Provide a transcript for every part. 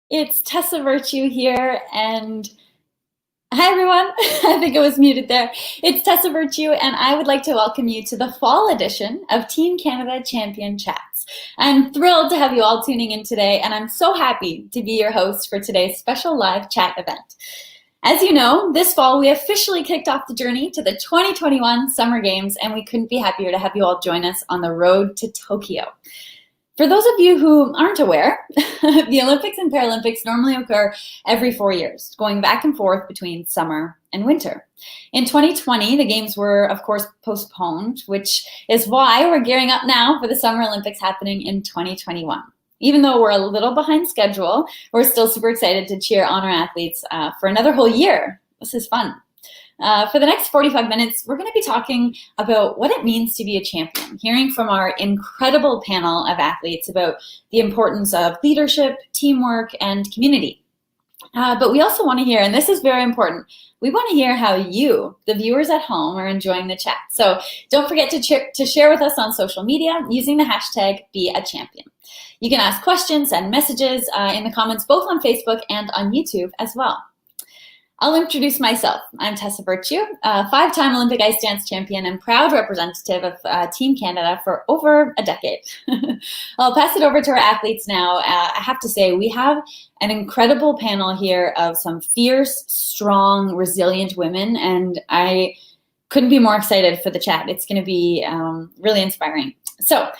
It's Tessa Virtue here, and hi everyone. I think it was muted there. It's Tessa Virtue, and I would like to welcome you to the fall edition of Team Canada Champion Chats. I'm thrilled to have you all tuning in today, and I'm so happy to be your host for today's special live chat event. As you know, this fall we officially kicked off the journey to the 2021 Summer Games, and we couldn't be happier to have you all join us on the road to Tokyo. For those of you who aren't aware, the Olympics and Paralympics normally occur every 4 years, going back and forth between summer and winter. In 2020, the Games were, of course, postponed, which is why we're gearing up now for the Summer Olympics happening in 2021. Even though we're a little behind schedule, we're still super excited to cheer on our athletes for another whole year. This is fun. For the next 45 minutes, we're going to be talking about what it means to be a champion, hearing from our incredible panel of athletes about the importance of leadership, teamwork, and community. But we also want to hear, and this is very important, we want to hear how you, the viewers at home, are enjoying the chat. So don't forget to share with us on social media using the hashtag #BeAChampion. You can ask questions and messages in the comments both on Facebook and on YouTube as well. I'll introduce myself. I'm Tessa Virtue, a five-time Olympic ice dance champion and proud representative of Team Canada for over a decade. I'll pass it over to our athletes now. I have to say, we have an incredible panel here of some fierce, strong, resilient women, and I couldn't be more excited for the chat. It's going to be really inspiring. So,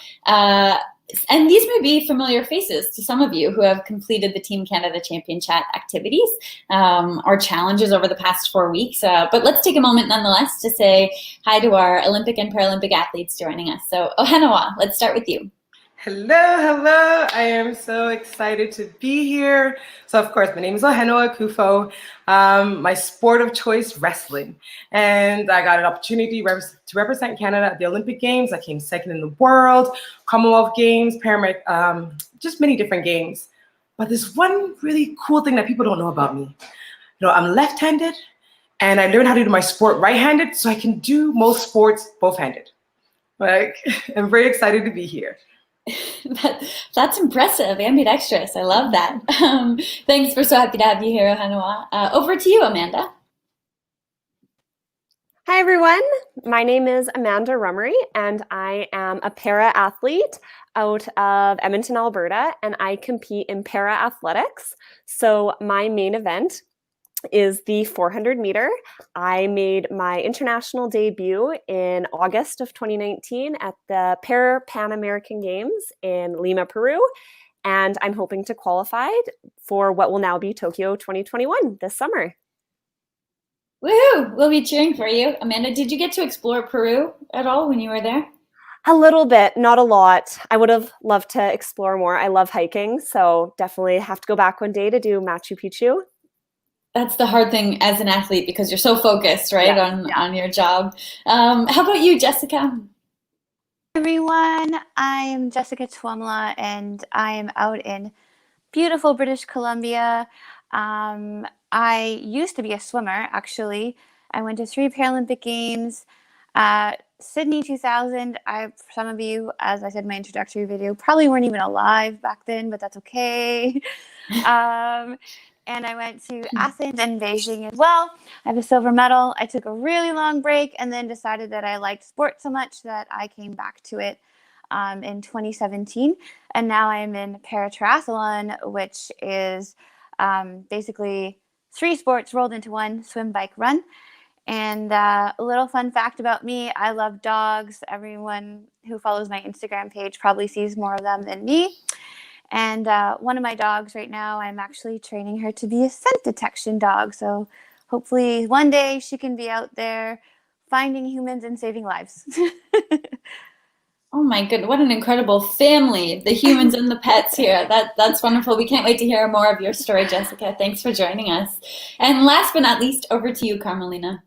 and these may be familiar faces to some of you who have completed the Team Canada Champion Chat activities or challenges over the past 4 weeks. But let's take a moment nonetheless to say hi to our Olympic and Paralympic athletes joining us. So Ohenewa, let's start with you. Hello. I am so excited to be here. So of course, my name is Ohenewa Akuffo. My sport of choice, wrestling. And I got an opportunity to represent Canada at the Olympic Games. I came second in the world, Commonwealth Games, Paralympic, just many different games. But there's one really cool thing that people don't know about me. I'm left-handed, and I learned how to do my sport right-handed, so I can do most sports both-handed. I'm very excited to be here. That's impressive. Ambidextrous. I love that. Thanks. We're so happy to have you here, Ohenewa. Over to you, Amanda. Hi, everyone. My name is Amanda Rummery, and I am a para-athlete out of Edmonton, Alberta, and I compete in para-athletics. So my main event is the 400 meter. I made my international debut in August of 2019 at the Pan American Games in Lima, Peru, and I'm hoping to qualify for what will now be Tokyo 2021 this summer. Woohoo! We'll be cheering for you. Amanda, did you get to explore Peru at all when you were there? A little bit, not a lot. I would have loved to explore more. I love hiking, so definitely have to go back one day to do Machu Picchu. That's the hard thing as an athlete because you're so focused, right, on your job. How about you, Jessica? Hi, everyone. I am Jessica Tuomela, and I am out in beautiful British Columbia. I used to be a swimmer, actually. I went to 3 Paralympic Games. Sydney 2000, some of you, as I said in my introductory video, probably weren't even alive back then, but that's okay. And I went to Athens and Beijing as well. I have a silver medal. I took a really long break and then decided that I liked sport so much that I came back to it in 2017. And now I am in para-triathlon, which is basically 3 sports rolled into one: swim, bike, run. And a little fun fact about me, I love dogs. Everyone who follows my Instagram page probably sees more of them than me. And one of my dogs right now, I'm actually training her to be a scent detection dog. So hopefully one day she can be out there finding humans and saving lives. Oh my goodness, what an incredible family, the humans and the pets here. That's wonderful. We can't wait to hear more of your story, Jessica. Thanks for joining us. And last but not least, over to you, Carmelina.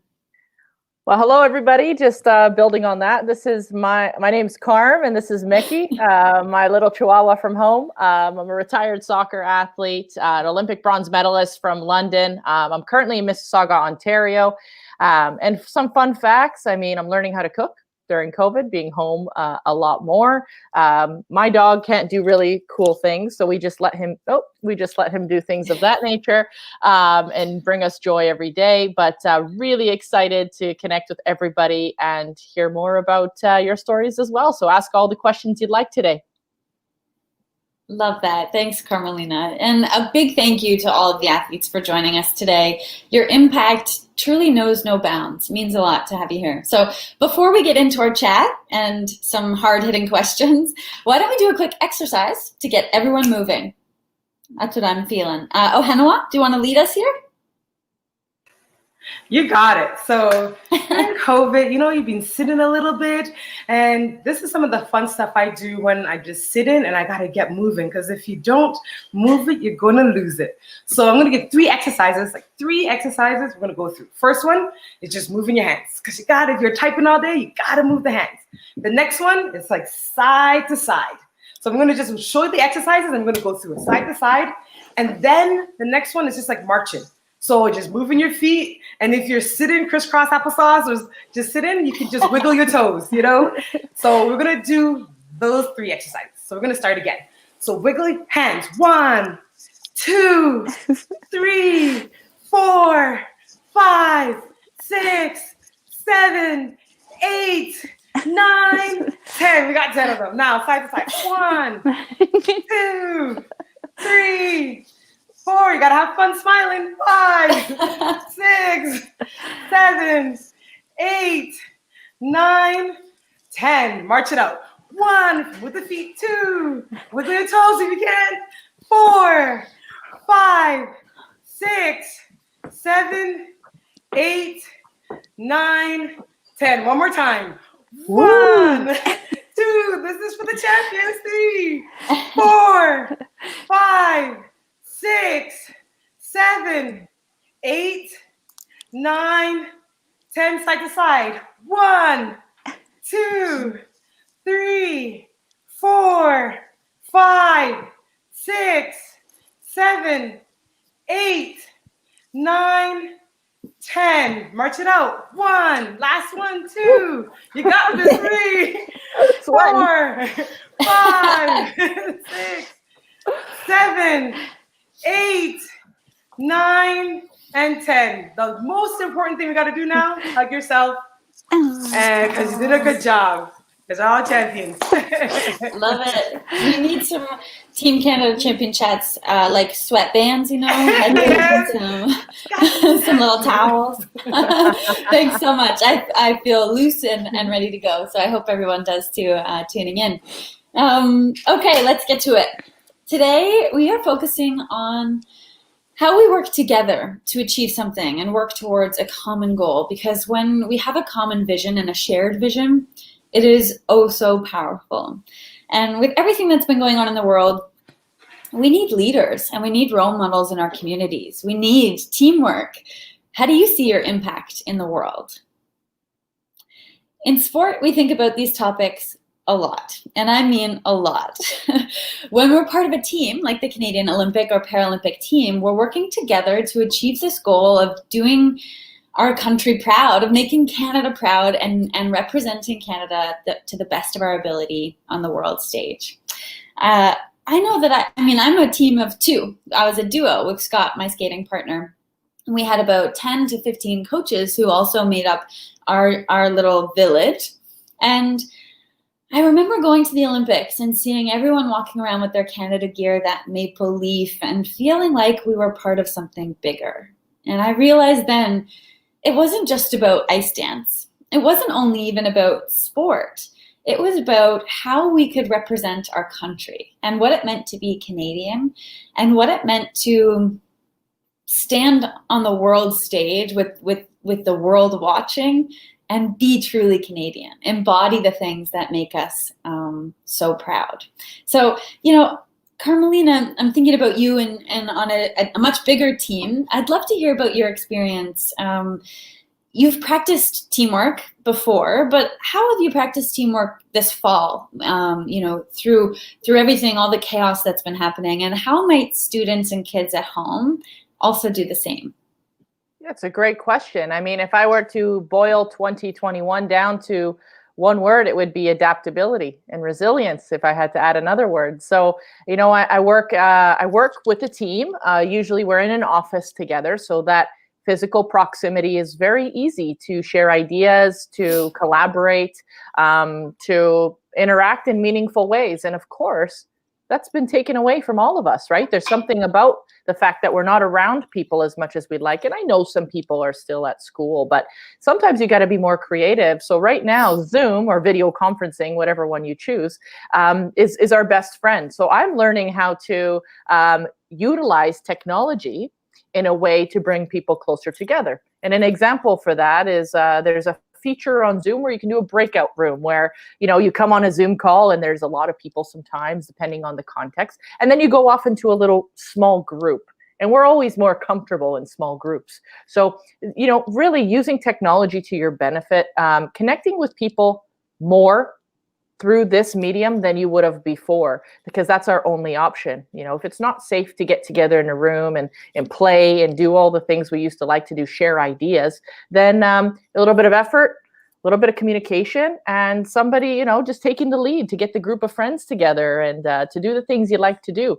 Well, hello, everybody. Just building on that. This is my name's Carm, and this is Mickey, my little chihuahua from home. I'm a retired soccer athlete, an Olympic bronze medalist from London. I'm currently in Mississauga, Ontario. And some fun facts. I'm learning how to cook. during COVID, being home a lot more. My dog can't do really cool things, so we just let him do things of that nature and bring us joy every day. But really excited to connect with everybody and hear more about your stories as well. So ask all the questions you'd like today. Love that. Thanks, Carmelina. And a big thank you to all of the athletes for joining us today. Your impact truly knows no bounds. It means a lot to have you here. So before we get into our chat and some hard-hitting questions, why don't we do a quick exercise to get everyone moving? That's what I'm feeling. Ohenewa, do you want to lead us here? You got it. So during COVID, you've been sitting a little bit, and this is some of the fun stuff I do when I just sit in and I got to get moving, because if you don't move it, you're going to lose it. So I'm going to give three exercises we're going to go through. First one is just moving your hands, because if you're typing all day, you got to move the hands. The next one is like side to side. So I'm going to just show you the exercises. I'm going to go through it side to side. And then the next one is just like marching. So just moving your feet, and if you're sitting crisscross applesauce or just sitting, you can just wiggle your toes, So we're gonna do those three exercises. So we're gonna start again. So wiggly hands, 1, 2, 3, 4, 5, 6, 7, 8, 9, 10. We got 10 of them. Now side to side. 1, 2, 3, 4, you gotta have fun smiling. 5, 6, 7, 8, 9, 10. March it out. 1 with the feet. 2 with your toes if you can. 4, 5, 6, 7, 8, 9, 10. One more time. 1, 2. This is for the champions. 3, 4, 5, 6, 7, 8, 9, 10. Side to side. 1, 2, 3, 4, 5, 6, 7, 8, 9, 10. March it out. 1. Last one. 2. You got this. 3, 4, 5, 6, 7, 8, 9, and 10. The most important thing we got to do now, hug yourself, and because you did a good job. Because we're all champions. Love it. We need some Team Canada champion chats, like sweatbands, some little towels. Thanks so much. I feel loose and ready to go. So I hope everyone does too, tuning in. Okay, let's get to it. Today, we are focusing on how we work together to achieve something and work towards a common goal, because when we have a common vision and a shared vision, it is oh so powerful. And with everything that's been going on in the world, we need leaders and we need role models in our communities. We need teamwork. How do you see your impact in the world? In sport, we think about these topics a lot, and I mean a lot. When we're part of a team, like the Canadian Olympic or Paralympic team, we're working together to achieve this goal of doing our country proud, of making Canada proud and representing Canada to the best of our ability on the world stage. I know that I'm a team of 2. I was a duo with Scott, my skating partner. And we had about 10 to 15 coaches who also made up our little village. And I remember going to the Olympics and seeing everyone walking around with their Canada gear, that maple leaf, and feeling like we were part of something bigger. And I realized then it wasn't just about ice dance. It wasn't only even about sport. It was about how we could represent our country and what it meant to be Canadian and what it meant to stand on the world stage with the world watching and be truly Canadian, embody the things that make us so proud. So, Carmelina, I'm thinking about you and on a much bigger team. I'd love to hear about your experience. You've practiced teamwork before, but how have you practiced teamwork this fall, through everything, all the chaos that's been happening, and how might students and kids at home also do the same? Yeah, it's a great question. I mean, if I were to boil 2021 down to one word, it would be adaptability and resilience, if I had to add another word. So, I work with a team. Usually we're in an office together, so that physical proximity is very easy to share ideas, to collaborate, to interact in meaningful ways. And of course, that's been taken away from all of us, right? There's something about the fact that we're not around people as much as we'd like. And I know some people are still at school, but sometimes you got to be more creative. So right now, Zoom or video conferencing, whatever one you choose, is our best friend. So I'm learning how to utilize technology in a way to bring people closer together. And an example for that is there's a feature on Zoom where you can do a breakout room where, you come on a Zoom call and there's a lot of people sometimes, depending on the context. And then you go off into a little small group. And we're always more comfortable in small groups. So, really using technology to your benefit, connecting with people more through this medium than you would have before, because that's our only option. If it's not safe to get together in a room and play and do all the things we used to like to do, share ideas, then a little bit of effort, a little bit of communication, and somebody, just taking the lead to get the group of friends together and to do the things you like to do.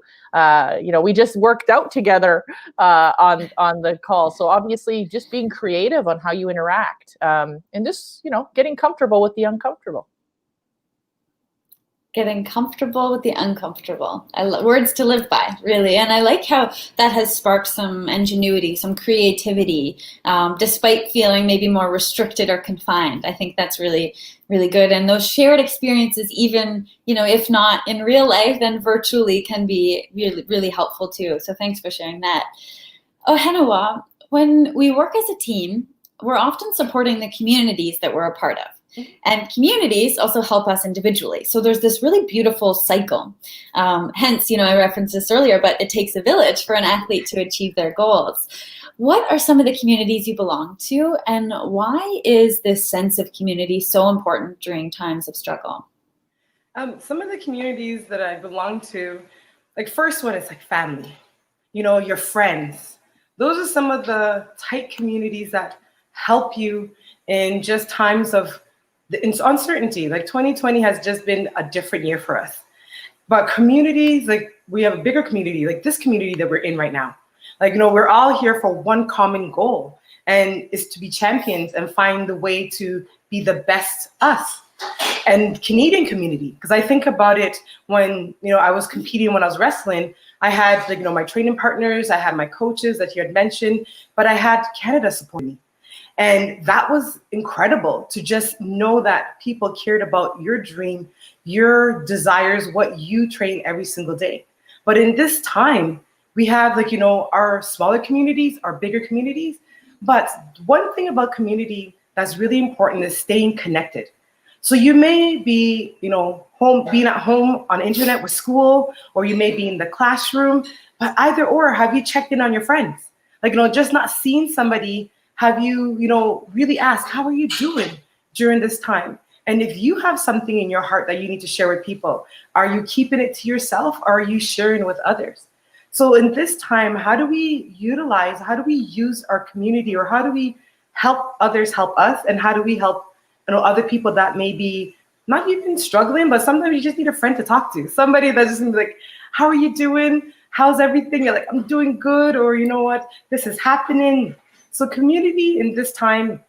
We just worked out together on the call. So obviously just being creative on how you interact and just, getting comfortable with the uncomfortable. Getting comfortable with the uncomfortable. Words to live by, really. And I like how that has sparked some ingenuity, some creativity, despite feeling maybe more restricted or confined. I think that's really, really good. And those shared experiences, even, if not in real life, then virtually can be really, really helpful too. So thanks for sharing that. Ohenewa, when we work as a team, we're often supporting the communities that we're a part of. And communities also help us individually. So there's this really beautiful cycle. Hence, I referenced this earlier, but it takes a village for an athlete to achieve their goals. What are some of the communities you belong to, and why is this sense of community so important during times of struggle? Some of the communities that I belong to, first one is family, your friends. Those are some of the tight communities that help you in just times of uncertainty. 2020 has just been a different year for us. But communities, we have a bigger community, this community that we're in right now. We're all here for one common goal, and is to be champions and find the way to be the best us. And Canadian community, because I think about it when, I was competing, when I was wrestling, I had my training partners, I had my coaches that you had mentioned, but I had Canada supporting me. And that was incredible to just know that people cared about your dream, your desires, what you train every single day. But in this time, we have our smaller communities, our bigger communities. But one thing about community that's really important is staying connected. So you may be, being at home on internet with school, or you may be in the classroom, but either or, have you checked in on your friends? Just not seeing somebody, have you, really asked, how are you doing during this time? And if you have something in your heart that you need to share with people, are you keeping it to yourself, or are you sharing with others? So in this time, how do we use our community, or how do we help others help us? And how do we help other people that may be not even struggling, but sometimes you just need a friend to talk to. Somebody that's just gonna be like, how are you doing? How's everything? You're like, I'm doing good, or you know what, this is happening. So community in this time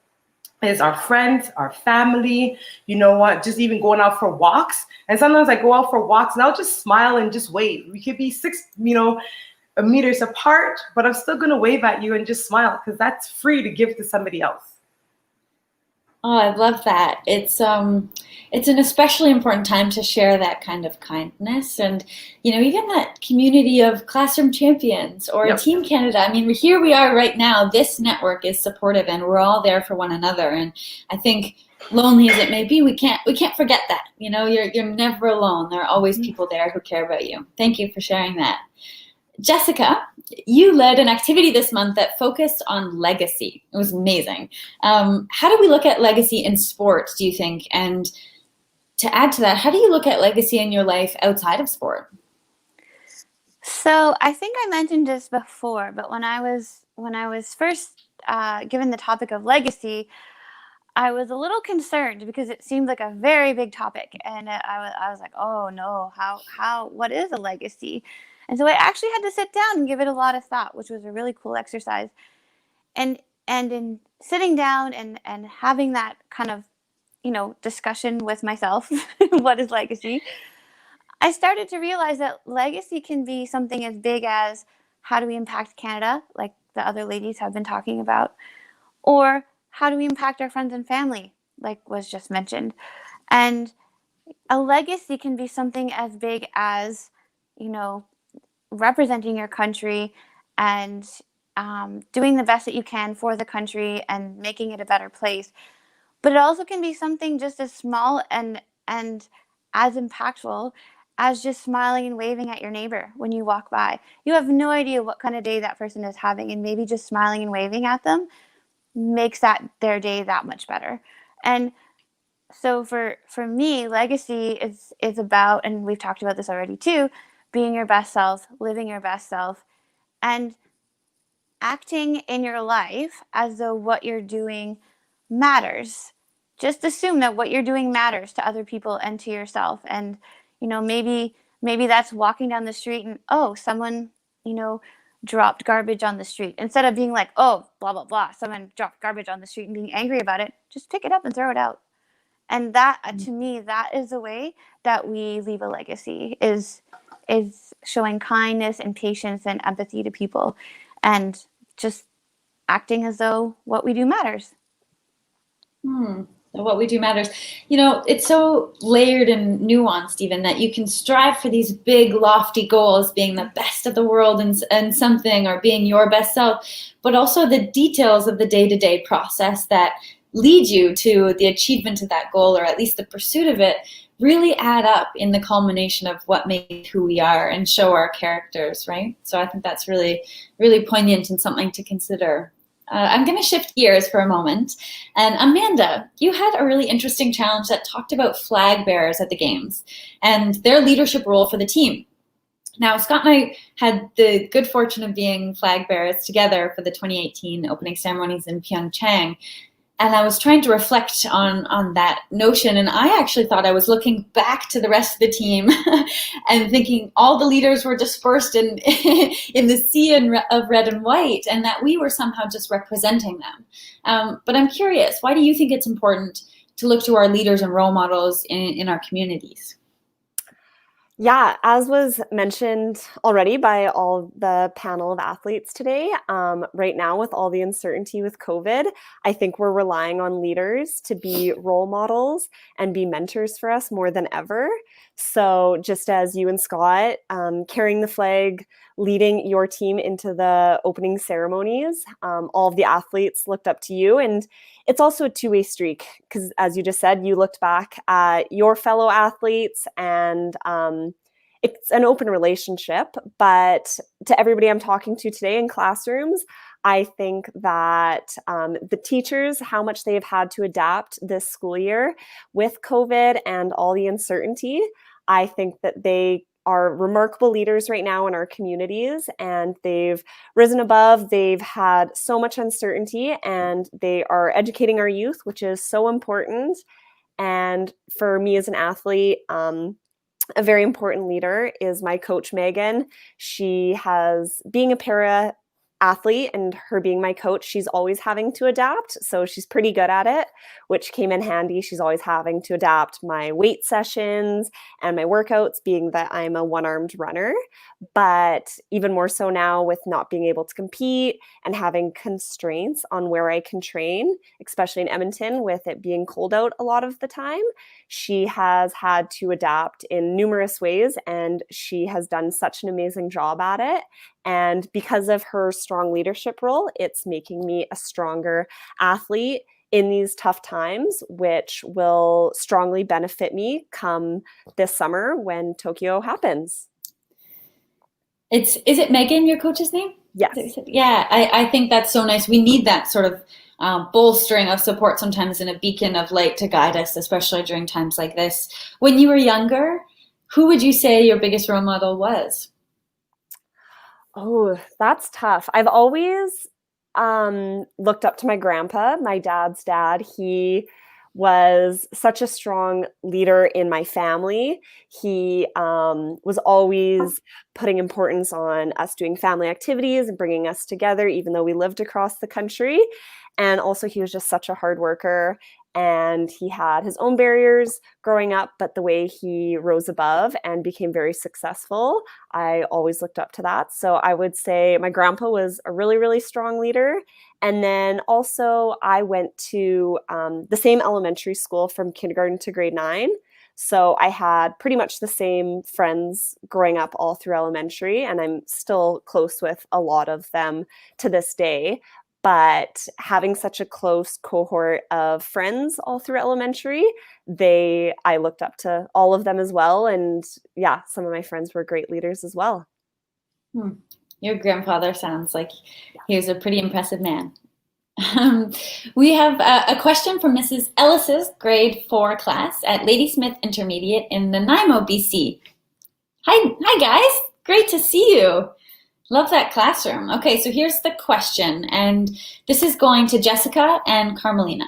is our friends, our family, just even going out for walks. And sometimes I go out for walks and I'll just smile and just wave. We could be 6, meters apart, but I'm still gonna wave at you and just smile, because that's free to give to somebody else. Oh, I love that. It's an especially important time to share that kind of kindness, and even that community of classroom champions or Yep. Team Canada. I mean, here we are right now. This network is supportive, and we're all there for one another. And I think, lonely as it may be, we can't forget that. You're never alone. There are always people there who care about you. Thank you for sharing that. Jessica, you led an activity this month that focused on legacy. It was amazing. How do we look at legacy in sports, do you think? And to add to that, how do you look at legacy in your life outside of sport? So I think I mentioned this before, but when I was first given the topic of legacy, I was a little concerned because it seemed like a very big topic, and I was like, oh no, what is a legacy? And so I actually had to sit down and give it a lot of thought, which was a really cool exercise. And in sitting down and having that kind of, discussion with myself, what is legacy? I started to realize that legacy can be something as big as how do we impact Canada, like the other ladies have been talking about, or how do we impact our friends and family, like was just mentioned. And a legacy can be something as big as, representing your country and doing the best that you can for the country and making it a better place. But it also can be something just as small and as impactful as just smiling and waving at your neighbor when you walk by. You have no idea what kind of day that person is having, and maybe just smiling and waving at them makes their day that much better. And so for me, legacy is about, and we've talked about this already too, being your best self, living your best self, and acting in your life as though what you're doing matters. Just assume that what you're doing matters to other people and to yourself. And, maybe that's walking down the street and, someone, dropped garbage on the street. Instead of being like, oh, blah, blah, blah, someone dropped garbage on the street and being angry about it, just pick it up and throw it out. And that, to me, that is the way that we leave a legacy, is showing kindness and patience and empathy to people and just acting as though what we do matters. What we do matters. It's so layered and nuanced even that you can strive for these big, lofty goals, being the best of the world and something, or being your best self, but also the details of the day-to-day process that lead you to the achievement of that goal, or at least the pursuit of it, really add up in the culmination of what makes who we are and show our characters, right? So I think that's really, really poignant and something to consider. I'm going to shift gears for a moment. And Amanda, you had a really interesting challenge that talked about flag bearers at the Games and their leadership role for the team. Now, Scott and I had the good fortune of being flag bearers together for the 2018 opening ceremonies in Pyeongchang. And I was trying to reflect on that notion. And I actually thought I was looking back to the rest of the team and thinking all the leaders were dispersed in the sea of red and white, and that we were somehow just representing them. But I'm curious, why do you think it's important to look to our leaders and role models in our communities? Yeah, as was mentioned already by all the panel of athletes today, right now with all the uncertainty with COVID, I think we're relying on leaders to be role models and be mentors for us more than ever. So just as you and Scott carrying the flag, leading your team into the opening ceremonies, all of the athletes looked up to you. And it's also a two-way streak because, as you just said, you looked back at your fellow athletes, and it's an open relationship. But to everybody I'm talking to today in classrooms, I think that the teachers, how much they have had to adapt this school year with COVID and all the uncertainty, I think that they are remarkable leaders right now in our communities, and they've risen above. They've had so much uncertainty, and they are educating our youth, which is so important. And for me as an athlete, a very important leader is my coach, Megan. She has, being a para athlete and her being my coach, she's always having to adapt. So she's pretty good at it, which came in handy. She's always having to adapt my weight sessions and my workouts, being that I'm a one-armed runner. But even more so now with not being able to compete and having constraints on where I can train, especially in Edmonton with it being cold out a lot of the time, she has had to adapt in numerous ways, and she has done such an amazing job at it. And because of her strong leadership role, it's making me a stronger athlete in these tough times, which will strongly benefit me come this summer when Tokyo happens. Is it Megan, your coach's name? Yes. Yeah, I think that's so nice. We need that sort of bolstering of support sometimes, and a beacon of light to guide us, especially during times like this. When you were younger, who would you say your biggest role model was? Oh, that's tough. I've always looked up to my grandpa, my dad's dad. He was such a strong leader in my family. He was always putting importance on us doing family activities and bringing us together, even though we lived across the country. And also, he was just such a hard worker. And he had his own barriers growing up, but the way he rose above and became very successful, I always looked up to that. So I would say my grandpa was a really, really strong leader. And then also I went to the same elementary school from kindergarten to grade 9. So I had pretty much the same friends growing up all through elementary, and I'm still close with a lot of them to this day. But having such a close cohort of friends all through elementary, I looked up to all of them as well. And yeah, some of my friends were great leaders as well. Your grandfather sounds like he was a pretty impressive man. We have a question from Mrs. Ellis's grade 4 class at Ladysmith Intermediate in Nanaimo, BC. Hi guys, great to see you. Love that classroom. Okay, so here's the question, and this is going to Jessica and Carmelina.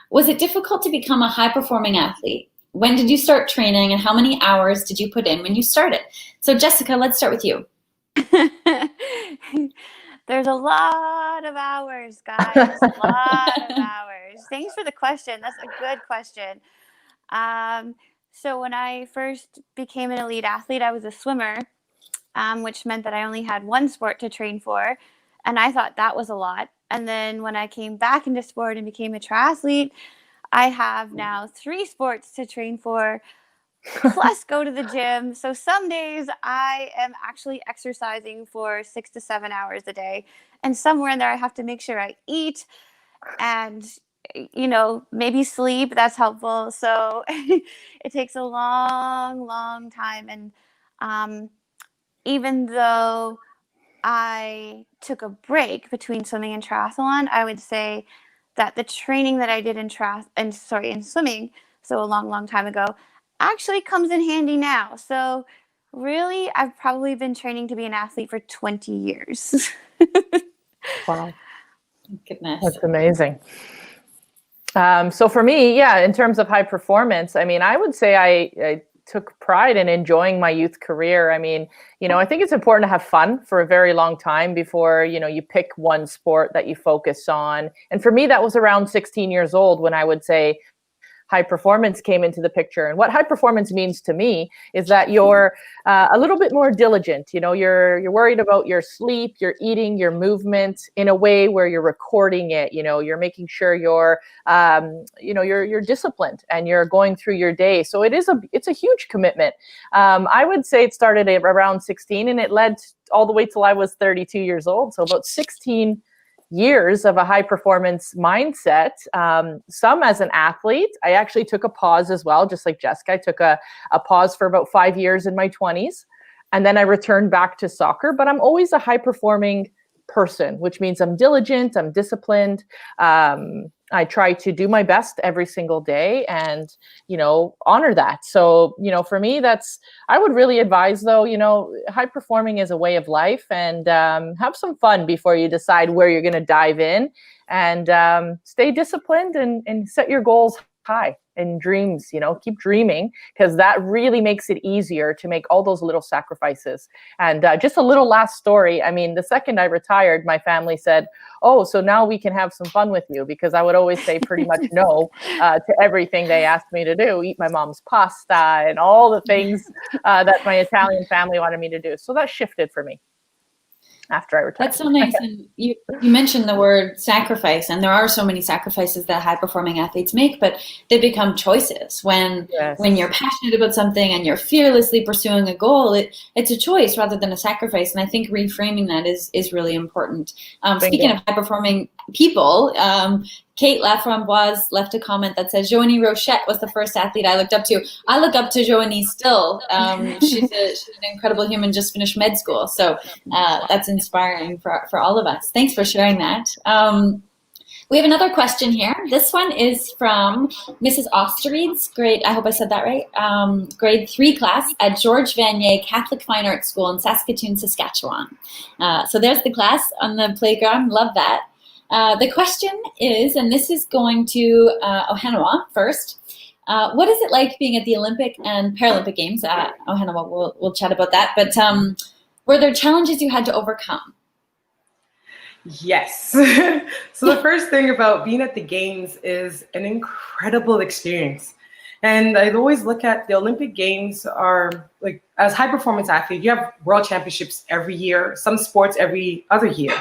Was it difficult to become a high-performing athlete? When did you start training, and how many hours did you put in when you started? So Jessica, let's start with you. There's a lot of hours, guys. A lot of hours. Thanks for the question. That's a good question. So when I first became an elite athlete, I was a swimmer. Which meant that I only had one sport to train for. And I thought that was a lot. And then when I came back into sport and became a triathlete, I have now 3 sports to train for, plus go to the gym. So some days I am actually exercising for 6 to 7 hours a day. And somewhere in there, I have to make sure I eat and, maybe sleep. That's helpful. So it takes a long, long time. And even though I took a break between swimming and triathlon, I would say that the training that I did in swimming, so a long, long time ago, actually comes in handy now. So really, I've probably been training to be an athlete for 20 years. Wow. Goodness. That's amazing. So for me, in terms of high performance, I would say I took pride in enjoying my youth career. I think it's important to have fun for a very long time before, you pick one sport that you focus on. And for me, that was around 16 years old when I would say high performance came into the picture. And what high performance means to me is that you're a little bit more diligent. You're worried about your sleep, your eating, your movement in a way where you're recording it. You're making sure you're disciplined and you're going through your day. So it's a huge commitment. I would say it started around 16 and it led all the way till I was 32 years old. So about 16 years of a high performance mindset, some as an athlete. I actually took a pause as well, just like Jessica. I took a pause for about 5 years in my 20s, and then I returned back to soccer. But I'm always a high performing person, which means I'm diligent, I'm disciplined. I try to do my best every single day and, honor that. So, for me, I would really advise though, high performing is a way of life, and have some fun before you decide where you're going to dive in, and stay disciplined and set your goals high and dreams, keep dreaming, because that really makes it easier to make all those little sacrifices. And just a little last story. The second I retired, my family said, "Oh, so now we can have some fun with you," because I would always say pretty much no to everything they asked me to do, eat my mom's pasta and all the things that my Italian family wanted me to do. So that shifted for me after I retired. That's so nice. And you mentioned the word sacrifice, and there are so many sacrifices that high performing athletes make, but they become choices. When you're passionate about something and you're fearlessly pursuing a goal, it's a choice rather than a sacrifice. And I think reframing that is really important. Speaking of high performing people, Kate Laframboise left a comment that says, Joanie Rochette was the first athlete I looked up to. I look up to Joanie still. She's an incredible human, just finished med school. So that's inspiring for all of us. Thanks for sharing that. We have another question here. This one is from Mrs. Osterreed's grade, I hope I said that right, grade 3 class at George Vanier Catholic Fine Arts School in Saskatoon, Saskatchewan. So there's the class on the playground. Love that. The question is, and this is going to Ohenewa first. What is it like being at the Olympic and Paralympic Games? Ohenewa, we'll chat about that. But were there challenges you had to overcome? Yes. So the first thing about being at the Games is an incredible experience. And I'd always look at the Olympic Games are like, as high performance athlete, you have world championships every year, some sports every other year.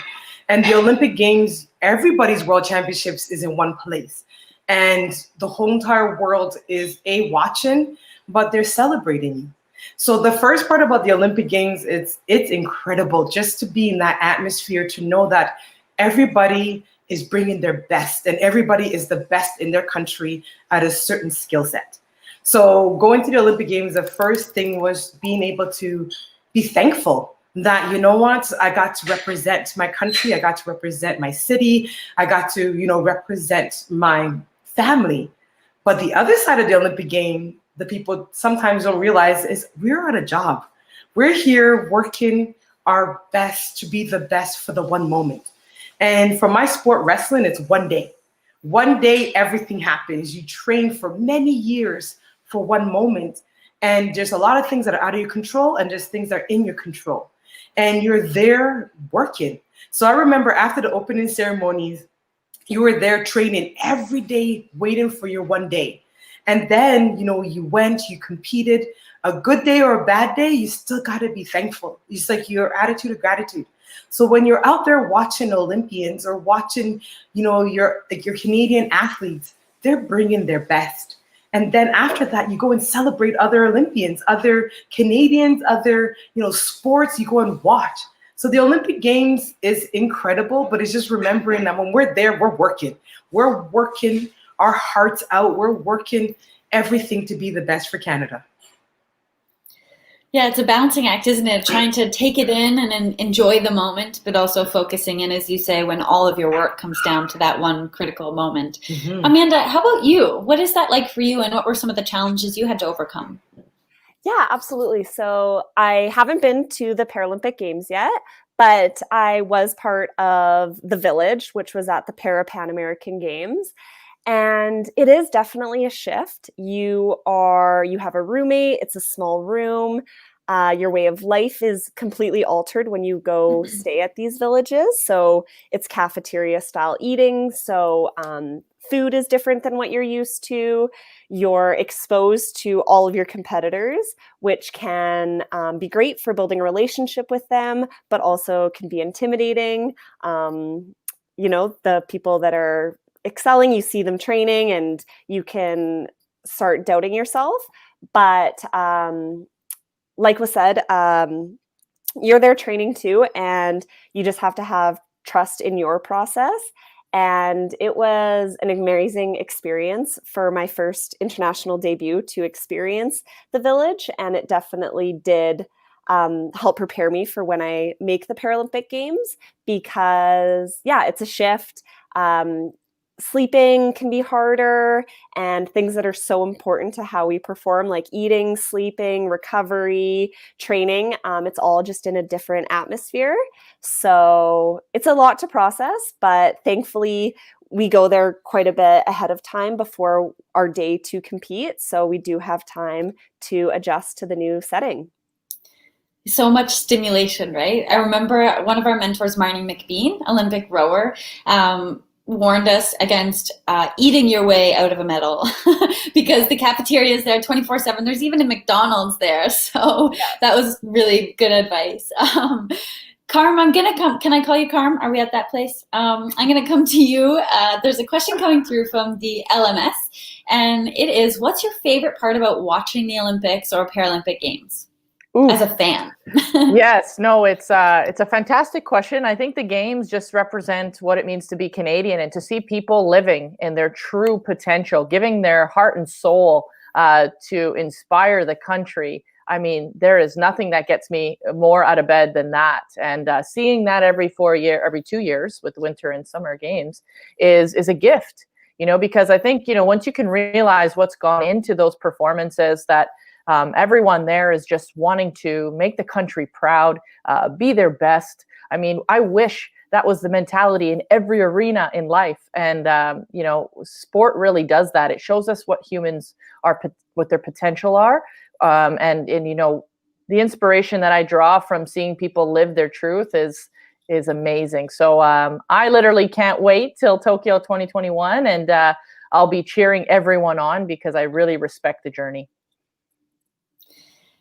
And the Olympic Games, everybody's world championships is in one place. And the whole entire world is watching, but they're celebrating you. So the first part about the Olympic Games, it's incredible just to be in that atmosphere, to know that everybody is bringing their best and everybody is the best in their country at a certain skill set. So going to the Olympic Games, the first thing was being able to be thankful that, you know what, I got to represent my country, I got to represent my city, I got to, represent my family. But the other side of the Olympic game, the people sometimes don't realize, is we're on a job. We're here working our best to be the best for the one moment. And for my sport, wrestling, it's one day. One day, everything happens. You train for many years for one moment. And there's a lot of things that are out of your control and there's things that are in your control. And you're there working. So I remember after the opening ceremonies, you were there training every day, waiting for your one day. And then, you went, you competed. A good day or a bad day, you still got to be thankful. It's like your attitude of gratitude. So when you're out there watching Olympians or watching, your Canadian athletes, they're bringing their best. And then after that, you go and celebrate other Olympians, other Canadians, other, sports, you go and watch. So the Olympic Games is incredible, but it's just remembering that when we're there, we're working. We're working our hearts out. We're working everything to be the best for Canada. Yeah, it's a balancing act, isn't it? Trying to take it in and enjoy the moment, but also focusing in, as you say, when all of your work comes down to that one critical moment. Mm-hmm. Amanda, how about you? What is that like for you, and what were some of the challenges you had to overcome? Yeah, absolutely. So I haven't been to the Paralympic Games yet, but I was part of the Village, which was at the Pan American Games. And it is definitely a shift. You have a roommate, it's a small room. Your way of life is completely altered when you go stay at these villages. So it's cafeteria style eating. So food is different than what you're used to. You're exposed to all of your competitors, which can be great for building a relationship with them, but also can be intimidating. The people that are excelling, you see them training and you can start doubting yourself. But like was said, you're there training too, and you just have to have trust in your process. And it was an amazing experience for my first international debut to experience the Village. And it definitely did help prepare me for when I make the Paralympic Games, because it's a shift. Sleeping can be harder, and things that are so important to how we perform, like eating, sleeping, recovery, training, it's all just in a different atmosphere. So it's a lot to process, but thankfully we go there quite a bit ahead of time before our day to compete. So we do have time to adjust to the new setting. So much stimulation, right? I remember one of our mentors, Marnie McBean, Olympic rower, warned us against eating your way out of a medal because the cafeteria is there 24/7. There's even a McDonald's there. So that was really good advice. Carm, I'm going to come. Can I call you Carm? Are we at that place? I'm going to come to you. There's a question coming through from the LMS, and it is, what's your favorite part about watching the Olympics or Paralympic Games? Ooh. As a fan? Yes, no, it's a fantastic question. I think the Games just represent what it means to be Canadian and to see people living in their true potential, giving their heart and soul to inspire the country. I mean, there is nothing that gets me more out of bed than that. And seeing that every 2 years with winter and summer games is a gift, because I think, once you can realize what's gone into those performances, that everyone there is just wanting to make the country proud, be their best. I mean, I wish that was the mentality in every arena in life. And, sport really does that. It shows us what humans are, what their potential are. And the inspiration that I draw from seeing people live their truth is amazing. So I literally can't wait till Tokyo 2021, and I'll be cheering everyone on because I really respect the journey.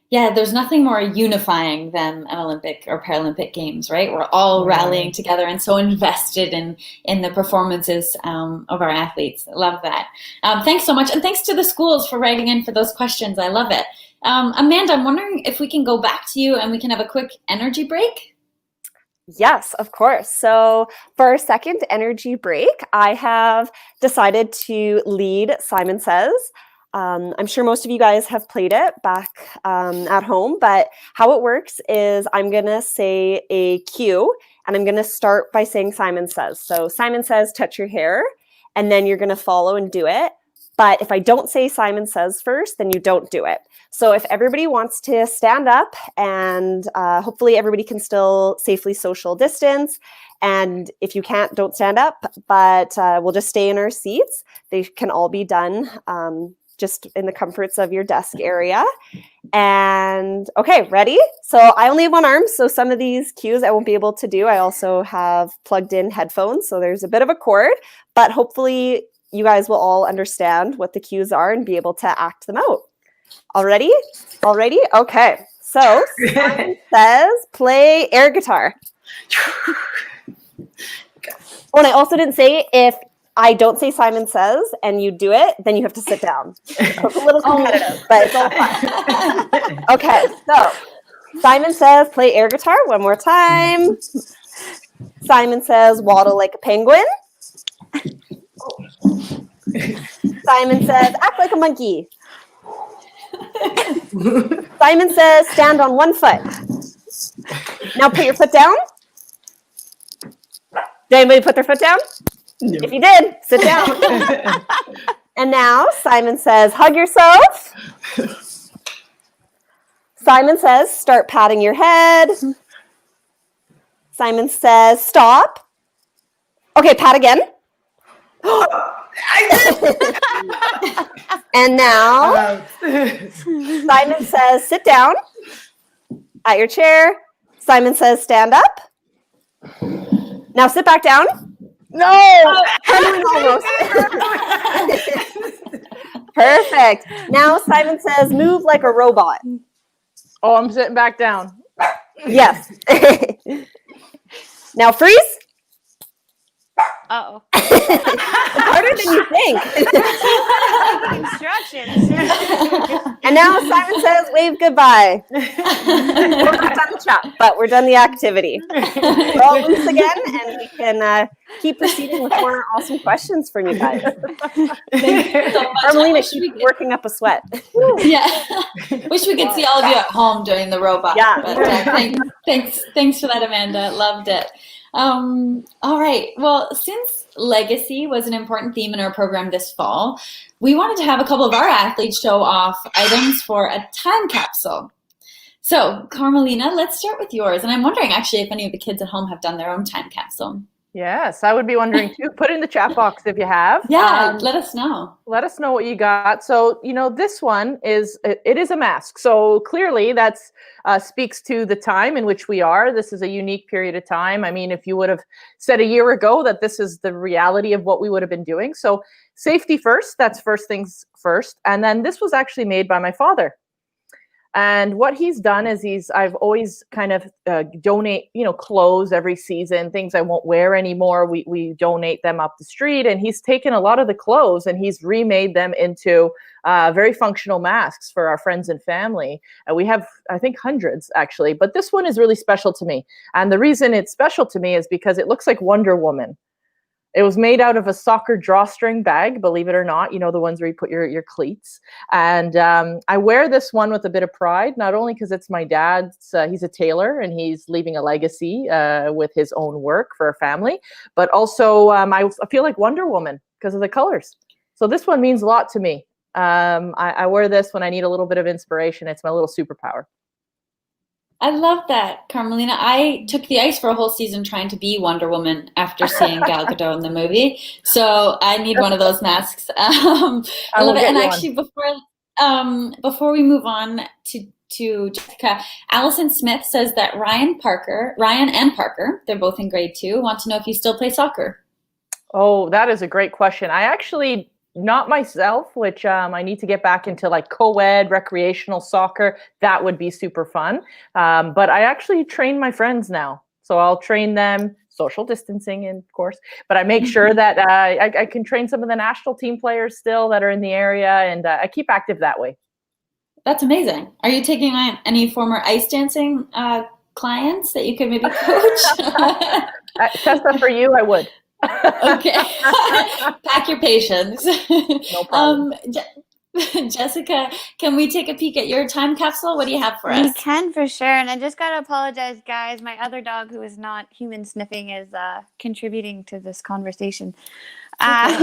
Yeah, there's nothing more unifying than an Olympic or Paralympic Games, right? We're all rallying together and so invested in the performances of our athletes. I love that. Thanks so much. And thanks to the schools for writing in for those questions. I love it. Amanda, I'm wondering if we can go back to you and we can have a quick energy break. Yes, of course. So for our second energy break, I have decided to lead Simon Says. I'm sure most of you guys have played it back at home, but how it works is I'm going to say a cue, and I'm going to start by saying Simon Says. So Simon Says, touch your hair, and then you're going to follow and do it. But if I don't say Simon Says first, then you don't do it. So if everybody wants to stand up, and hopefully everybody can still safely social distance. And if you can't, don't stand up, but we'll just stay in our seats. They can all be done just in the comforts of your desk area. And okay, ready? So I only have one arm, so some of these cues I won't be able to do. I also have plugged in headphones, so there's a bit of a cord, but hopefully you guys will all understand what the cues are and be able to act them out. All ready? Okay. So Simon Says, play air guitar. Oh, and I also didn't say, if I don't say Simon Says and you do it, then you have to sit down. So it's a little competitive, but it's all fun. Okay, so Simon Says, play air guitar one more time. Simon Says, waddle like a penguin. Simon Says, act like a monkey. Simon Says, stand on one foot. Now put your foot down. Did anybody put their foot down? No. If you did, sit down. And now Simon Says, hug yourself. Simon Says, start patting your head. Simon Says, stop. Okay, pat again. And now Simon Says, sit down at your chair. Simon Says, stand up. Now sit back down. No! Almost. Perfect. Now Simon Says, move like a robot. Oh, I'm sitting back down. Yes. Now freeze. Uh-oh. Harder than you think. Instructions. And now Simon Says, wave goodbye. We're not done the chat, but we're done the activity. We're all loose again, and we can keep proceeding with more awesome questions from you guys. Thank you so much. Carmelina, she's working up a sweat. Yeah. Wish we could see all of you at home doing the robot. Yeah. But, thanks for that, Amanda. Loved it. All right. Well, since legacy was an important theme in our program this fall, we wanted to have a couple of our athletes show off items for a time capsule. So, Carmelina, let's start with yours. And I'm wondering actually if any of the kids at home have done their own time capsule. Yes, I would be wondering too. Put it in the chat box if you have. Yeah, let us know. Let us know what you got. So, this one is a mask. So clearly that's speaks to the time in which we are. This is a unique period of time. I mean, if you would have said a year ago that this is the reality of what we would have been doing. So safety first, that's first things first. And then this was actually made by my father. And what he's done is I've always kind of donate, clothes every season, things I won't wear anymore. We donate them up the street, and he's taken a lot of the clothes and he's remade them into very functional masks for our friends and family. And we have, I think, hundreds actually, but this one is really special to me. And the reason it's special to me is because it looks like Wonder Woman. It was made out of a soccer drawstring bag, believe it or not, you know, the ones where you put your cleats. And I wear this one with a bit of pride, not only because it's my dad's, he's a tailor and he's leaving a legacy with his own work for a family, but also I feel like Wonder Woman because of the colors. So this one means a lot to me. I wear this when I need a little bit of inspiration. It's my little superpower. I love that, Carmelina. I took the ice for a whole season trying to be Wonder Woman after seeing Gal Gadot in the movie. So I need one of those masks. I love it. And actually, before we move on to Jessica, Allison Smith says that Ryan and Parker, they're both in grade 2, want to know if you still play soccer. Oh, that is a great question. I actually, not myself, which I need to get back into like co-ed, recreational soccer. That would be super fun. But I actually train my friends now. So I'll train them, social distancing, of course. But I make sure that I can train some of the national team players still that are in the area. And I keep active that way. That's amazing. Are you taking on any former ice dancing clients that you could maybe coach? Tessa, for you, I would. Okay. Pack your patience. No problem. Jessica, can we take a peek at your time capsule? What do you have for us? You can, for sure. And I just got to apologize, guys. My other dog, who is not human sniffing, is contributing to this conversation. I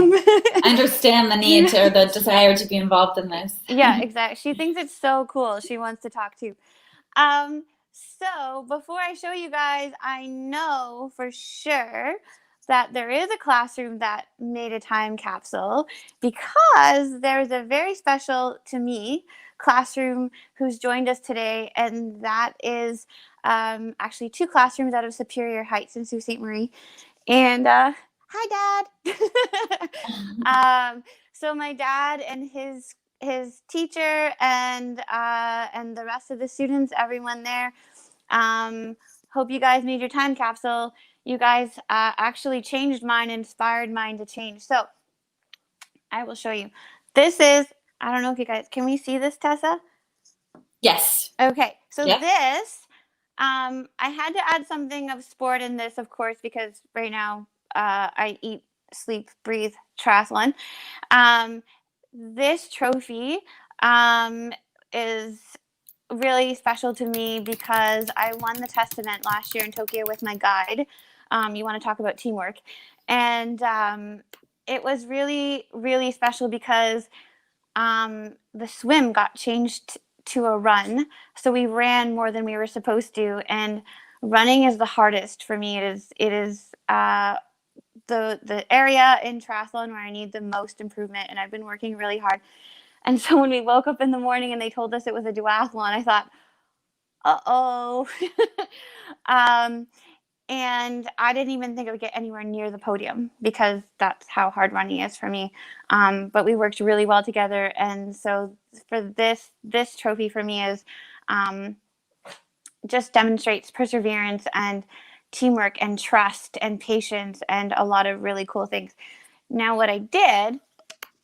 understand the need or the desire to be involved in this. Yeah, exactly. She thinks it's so cool. She wants to talk too. So before I show you guys, I know for sure that there is a classroom that made a time capsule because there's a very special, to me, classroom who's joined us today, and that is actually 2 classrooms out of Superior Heights in Sault Ste. Marie. And hi, Dad. So my dad and his teacher and the rest of the students, everyone there, hope you guys made your time capsule. You guys actually changed mine, inspired mine to change. So I will show you. This is, I don't know if you guys, can we see this, Tessa? Yes. Okay. So Yep. this, I had to add something of sport in this, of course, because right now I eat, sleep, breathe triathlon. This trophy is really special to me because I won the Testament last year in Tokyo with my guide. You want to talk about teamwork. And it was really, really special because the swim got changed to a run. So we ran more than we were supposed to. And running is the hardest for me. It is the area in triathlon where I need the most improvement. And I've been working really hard. And so when we woke up in the morning and they told us it was a duathlon, I thought, uh-oh. And I didn't even think I would get anywhere near the podium because that's how hard running is for me. But we worked really well together. And so for this trophy for me is just demonstrates perseverance and teamwork and trust and patience and a lot of really cool things. Now what I did,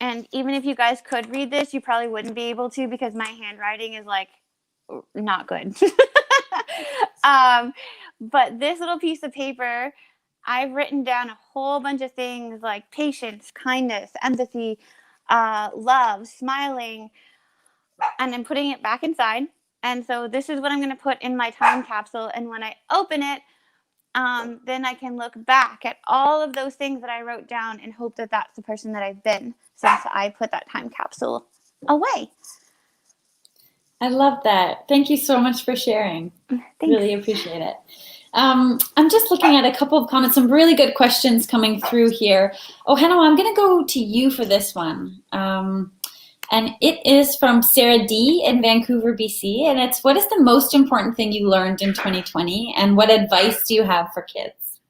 and even if you guys could read this, you probably wouldn't be able to because my handwriting is like not good. But this little piece of paper, I've written down a whole bunch of things like patience, kindness, empathy, love, smiling, and I'm putting it back inside. And so this is what I'm going to put in my time capsule. And when I open it, then I can look back at all of those things that I wrote down and hope that that's the person that I've been since I put that time capsule away. I love that. Thank you so much for sharing. Thanks. Really appreciate it. I'm just looking at a couple of comments, some really good questions coming through here. Ohenewa, I'm going to go to you for this one. And it is from Sarah D. in Vancouver, BC. And it's, what is the most important thing you learned in 2020? And what advice do you have for kids?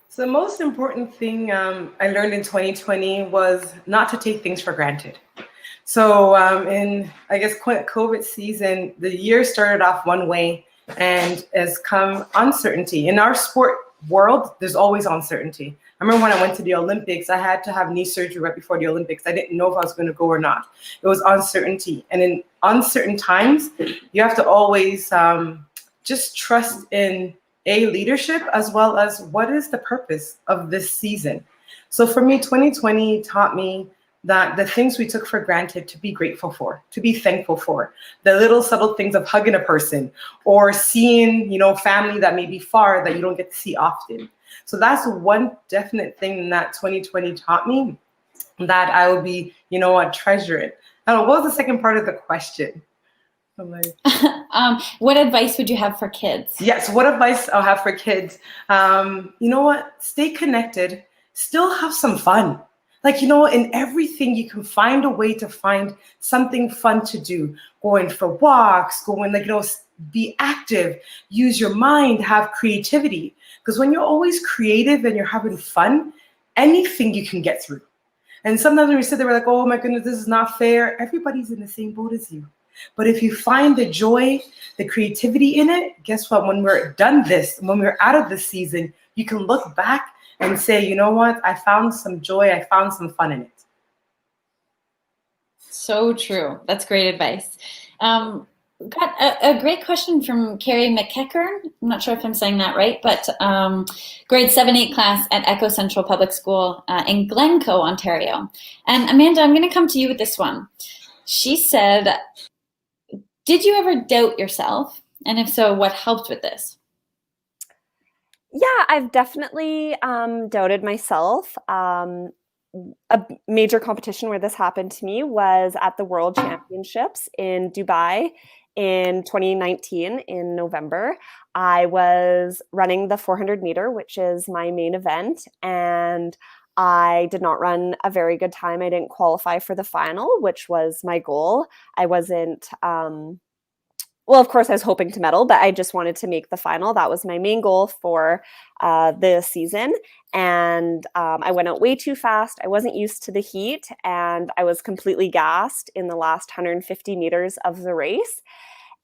So the most important thing I learned in 2020 was not to take things for granted. So in, I guess, COVID season, the year started off one way and has come uncertainty. In our sport world, there's always uncertainty. I remember when I went to the Olympics, I had to have knee surgery right before the Olympics. I didn't know if I was going to go or not. It was uncertainty. And in uncertain times, you have to always just trust in leadership as well as what is the purpose of this season. So for me, 2020 taught me that the things we took for granted to be grateful for, to be thankful for, the little subtle things of hugging a person or seeing, family that may be far that you don't get to see often. So that's one definite thing that 2020 taught me that I will be, treasure it. I don't know, what was the second part of the question? I'm like, what advice would you have for kids? Yes, what advice I'll have for kids? You know what? Stay connected. Still have some fun. In everything, you can find a way to find something fun to do. Going for walks, be active, use your mind, have creativity. Because when you're always creative and you're having fun, anything you can get through. And sometimes when we sit there, we're like, oh my goodness, this is not fair. Everybody's in the same boat as you. But if you find the joy, the creativity in it, guess what? When we're done when we're out of this season, you can look back and say, you know what? I found some joy. I found some fun in it. So true. That's great advice. Got a great question from Carrie McKeckern. I'm not sure if I'm saying that right, but grade 7-8 class at Echo Central Public School in Glencoe, Ontario. And Amanda, I'm going to come to you with this one. She said, did you ever doubt yourself? And if so, what helped with this? Yeah, I've definitely doubted myself. A major competition where this happened to me was at the World Championships in Dubai in 2019 in November. I was running the 400 meter, which is my main event, and I did not run a very good time. I didn't qualify for the final, which was my goal. I wasn't, well, of course, I was hoping to medal, but I just wanted to make the final. That was my main goal for the season. And I went out way too fast. I wasn't used to the heat, and I was completely gassed in the last 150 meters of the race.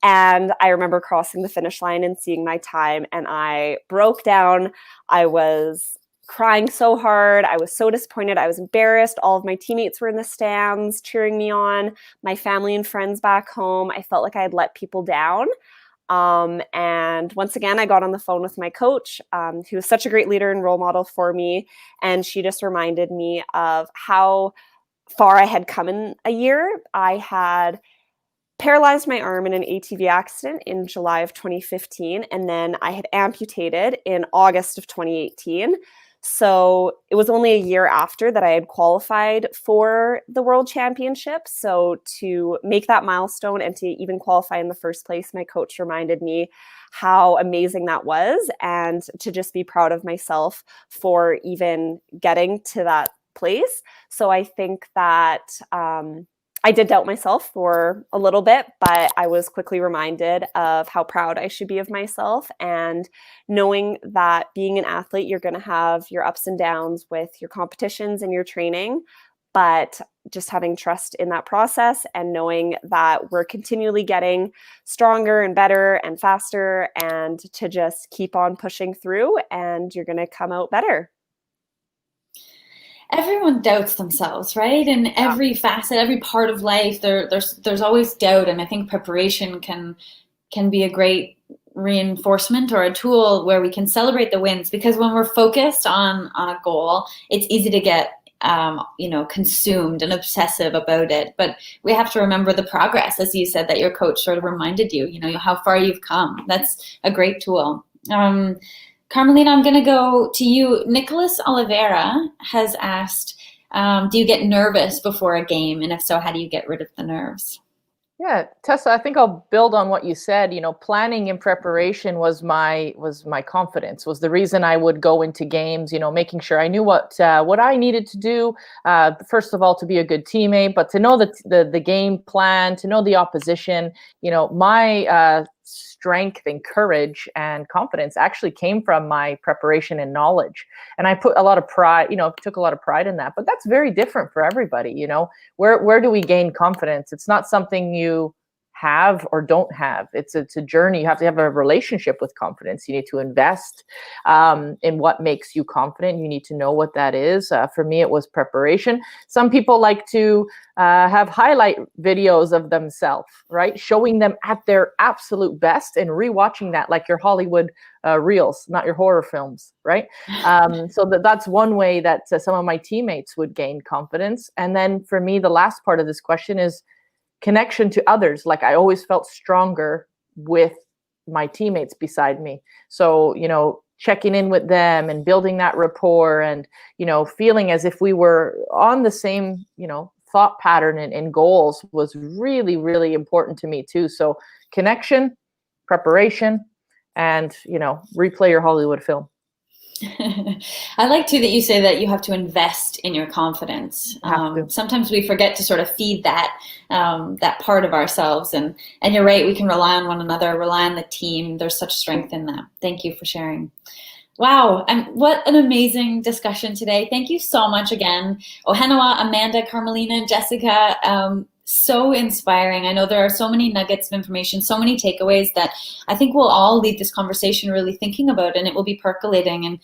And I remember crossing the finish line and seeing my time, and I broke down. I was crying so hard. I was so disappointed. I was embarrassed. All of my teammates were in the stands cheering me on. My family and friends back home. I felt like I had let people down. And once again, I got on the phone with my coach, who was such a great leader and role model for me. And she just reminded me of how far I had come in a year. I had paralyzed my arm in an ATV accident in July of 2015. And then I had amputated in August of 2018. So it was only a year after that I had qualified for the World Championships. So to make that milestone and to even qualify in the first place, my coach reminded me how amazing that was, and to just be proud of myself for even getting to that place. So I think that I did doubt myself for a little bit, but I was quickly reminded of how proud I should be of myself, and knowing that being an athlete, you're going to have your ups and downs with your competitions and your training, but just having trust in that process and knowing that we're continually getting stronger and better and faster, and to just keep on pushing through, and you're going to come out better. Everyone doubts themselves, right? In every facet, every part of life, there's always doubt, and I think preparation can be a great reinforcement or a tool where we can celebrate the wins, because when we're focused on a goal, it's easy to get consumed and obsessive about it. But we have to remember the progress, as you said, that your coach sort of reminded you, how far you've come. That's a great tool. Carmelina, I'm going to go to you. Nicholas Oliveira has asked, do you get nervous before a game? And if so, how do you get rid of the nerves? Yeah, Tessa, I think I'll build on what you said. Planning and preparation was my confidence, was the reason I would go into games, making sure I knew what I needed to do. First of all, to be a good teammate, but to know the game plan, to know the opposition. My strength and courage and confidence actually came from my preparation and knowledge. And I put a lot of pride, took a lot of pride in that, but that's very different for everybody. Where do we gain confidence? It's not something you have or don't have. It's a journey. You have to have a relationship with confidence. You need to invest in what makes you confident. You need to know what that is. For me, it was preparation. Some people like to have highlight videos of themselves, right? Showing them at their absolute best and rewatching that like your Hollywood reels, not your horror films, right? So that's one way that some of my teammates would gain confidence. And then for me, the last part of this question is connection to others. Like I always felt stronger with my teammates beside me. So, checking in with them and building that rapport and, feeling as if we were on the same, thought pattern and goals was really, really important to me too. So connection, preparation, and, replay your Hollywood film. I like too that you say that you have to invest in your confidence. Sometimes we forget to sort of feed that part of ourselves, and you're right. We can rely on one another, rely on the team. There's such strength in that. Thank you for sharing. Wow, and what an amazing discussion today. Thank you so much again, Ohenewa, Amanda, Carmelina, Jessica. So inspiring. I know there are so many nuggets of information, so many takeaways that I think we'll all leave this conversation really thinking about, and it will be percolating, and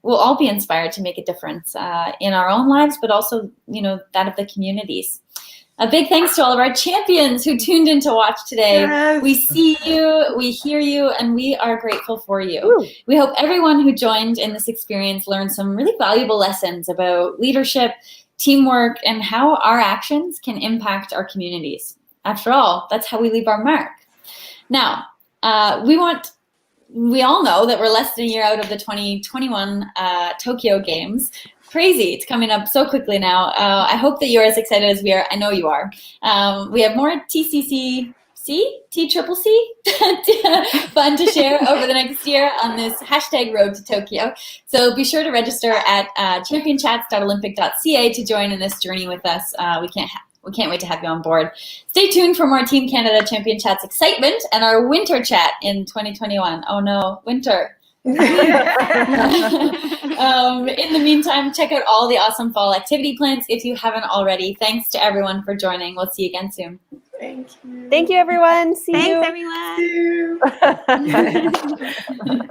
we'll all be inspired to make a difference in our own lives, but also, that of the communities. A big thanks to all of our champions who tuned in to watch today. Yes. We see you, we hear you, and we are grateful for you. Ooh. We hope everyone who joined in this experience learned some really valuable lessons about leadership, teamwork, and how our actions can impact our communities. After all, that's how we leave our mark. Now, we all know that we're less than a year out of the 2021 Tokyo Games. Crazy, it's coming up so quickly now. I hope that you're as excited as we are. I know you are. We have more TCC fun to share over the next year on this #Road to Tokyo. So be sure to register at championchats.olympic.ca to join in this journey with us. We can't wait to have you on board. Stay tuned for more Team Canada Champion Chats excitement and our winter chat in 2021. Oh no, winter. In the meantime, check out all the awesome fall activity plans if you haven't already. Thanks to everyone for joining. We'll see you again soon. Thank you. Thank you, everyone. See you. Thanks, everyone. See you.